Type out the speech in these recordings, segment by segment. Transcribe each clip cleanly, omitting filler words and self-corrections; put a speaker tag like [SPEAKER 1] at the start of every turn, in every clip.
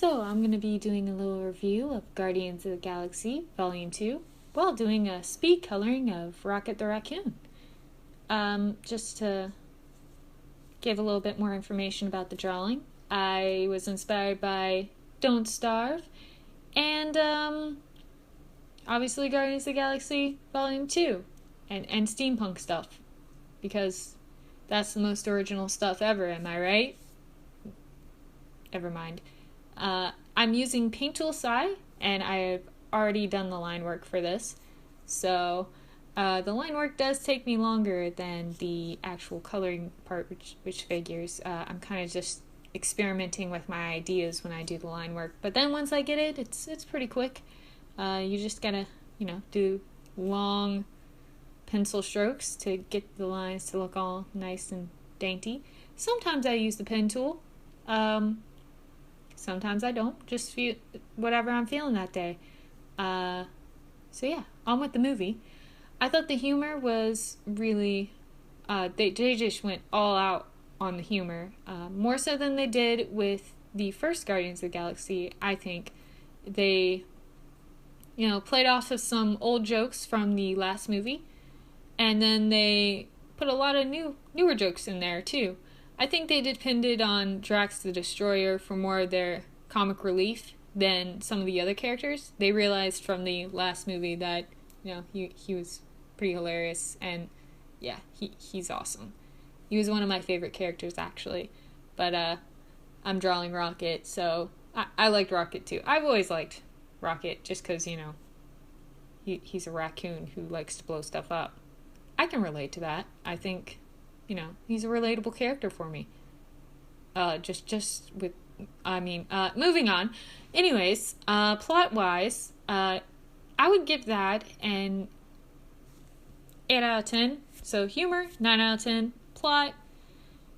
[SPEAKER 1] So, I'm going to be doing a little review of Guardians of the Galaxy Volume 2 while doing a speed coloring of Rocket the Raccoon. Just to give a little bit more information about the drawing, I was inspired by Don't Starve and obviously Guardians of the Galaxy Volume 2 and steampunk stuff because that's the most original stuff ever, am I right? Never mind. I'm using Paint Tool Sai, and I've already done the line work for this. So the line work does take me longer than the actual coloring part, which figures. I'm kind of just experimenting with my ideas when I do the line work. But then once I get it, it's pretty quick. You just gotta, do long pencil strokes to get the lines to look all nice and dainty. Sometimes I use the pen tool. Sometimes I don't. Just feel whatever I'm feeling that day. So yeah, on with the movie. I thought the humor was really... they just went all out on the humor. More so than they did with the first Guardians of the Galaxy, I think. They, played off of some old jokes from the last movie. And then they put a lot of newer jokes in there, too. I think they depended on Drax the Destroyer for more of their comic relief than some of the other characters. They realized from the last movie that, he was pretty hilarious, and yeah, he's awesome. He was one of my favorite characters, actually. But I'm drawing Rocket, so I liked Rocket too. I've always liked Rocket just because, he's a raccoon who likes to blow stuff up. I can relate to that. I think... he's a relatable character for me. Moving on. Anyways, plot-wise, I would give that an 8 out of 10. So humor, 9 out of 10. Plot,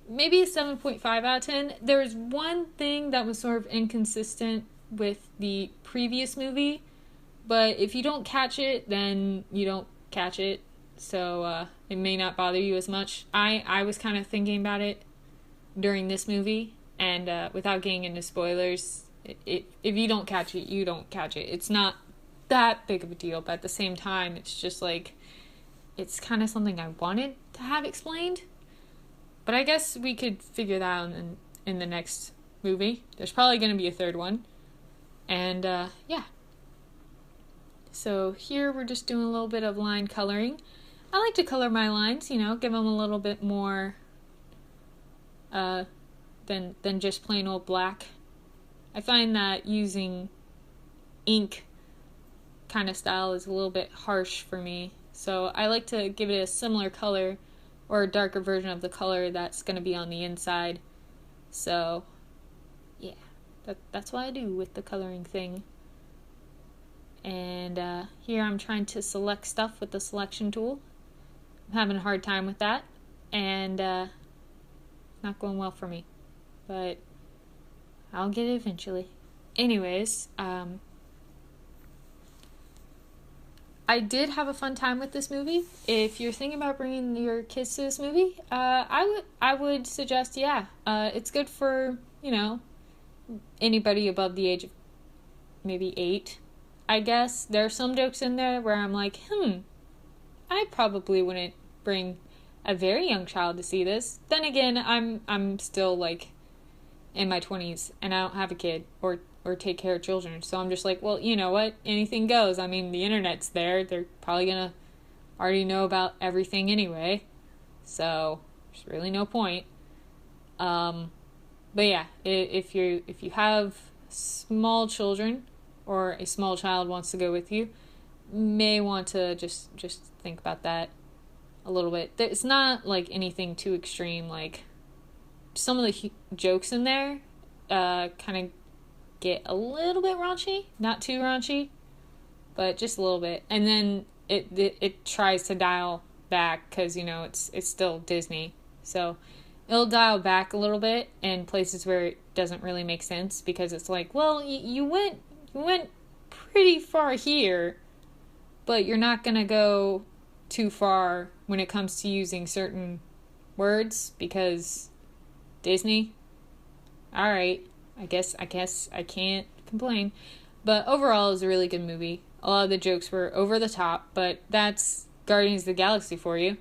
[SPEAKER 1] maybe a 7.5 out of 10. There's one thing that was sort of inconsistent with the previous movie, but if you don't catch it, then you don't catch it. So it may not bother you as much. I was kind of thinking about it during this movie, and without getting into spoilers, if you don't catch it, you don't catch it. It's not that big of a deal, but at the same time, it's just like, it's kind of something I wanted to have explained. But I guess we could figure that out in the next movie. There's probably going to be a third one. And yeah. So here we're just doing a little bit of line coloring. I like to color my lines, give them a little bit more than just plain old black. I find that using ink kind of style is a little bit harsh for me. So I like to give it a similar color or a darker version of the color that's going to be on the inside. So yeah, that's what I do with the coloring thing. And here I'm trying to select stuff with the selection tool. I'm having a hard time with that, and not going well for me, but I'll get it eventually. Anyways, I did have a fun time with this movie. If you're thinking about bringing your kids to this movie, I would suggest, it's good for, anybody above the age of maybe 8, I guess. There are some jokes in there where I'm like, I probably wouldn't bring a very young child to see this. Then again, I'm still like in my 20s and I don't have a kid or take care of children. So I'm just like, well, you know what? Anything goes. I mean, the internet's there. They're probably gonna already know about everything anyway. So there's really no point. But yeah, if you have small children or a small child wants to go with you, may want to just think about that a little bit. It's not like anything too extreme. Like some of the jokes in there kind of get a little bit raunchy, not too raunchy, but just a little bit. And then it tries to dial back because it's still Disney, so it'll dial back a little bit in places where it doesn't really make sense because it's like, well, you went pretty far here, but you're not gonna go too far when it comes to using certain words because Disney. Alright, I guess I can't complain. But overall, it was a really good movie. A lot of the jokes were over the top, but that's Guardians of the Galaxy for you.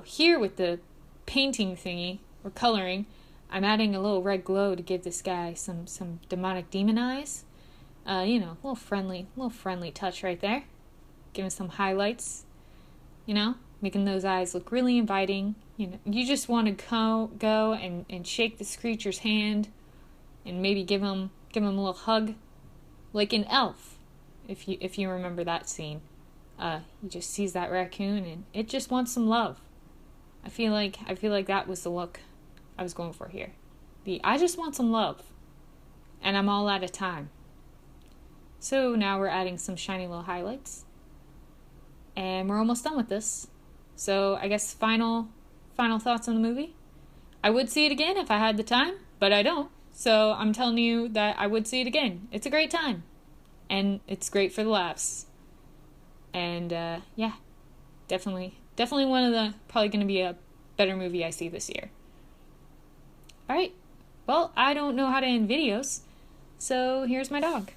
[SPEAKER 1] Here with the painting thingy, or coloring, I'm adding a little red glow to give this guy some demonic demon eyes. A little friendly touch right there. Give him some highlights, making those eyes look really inviting. You just want to go and shake this creature's hand and maybe give him a little hug, like an elf, if you remember that scene. He just sees that raccoon and it just wants some love. I feel like that was the look I was going for here. I just want some love, and I'm all out of time. So now we're adding some shiny little highlights, and we're almost done with this. So I guess final thoughts on the movie. I would see it again if I had the time, but I don't. So I'm telling you that I would see it again. It's a great time, and it's great for the laughs. And yeah, definitely one of the, probably going to be a better movie I see this year. Alright, well, I don't know how to end videos, so here's my dog.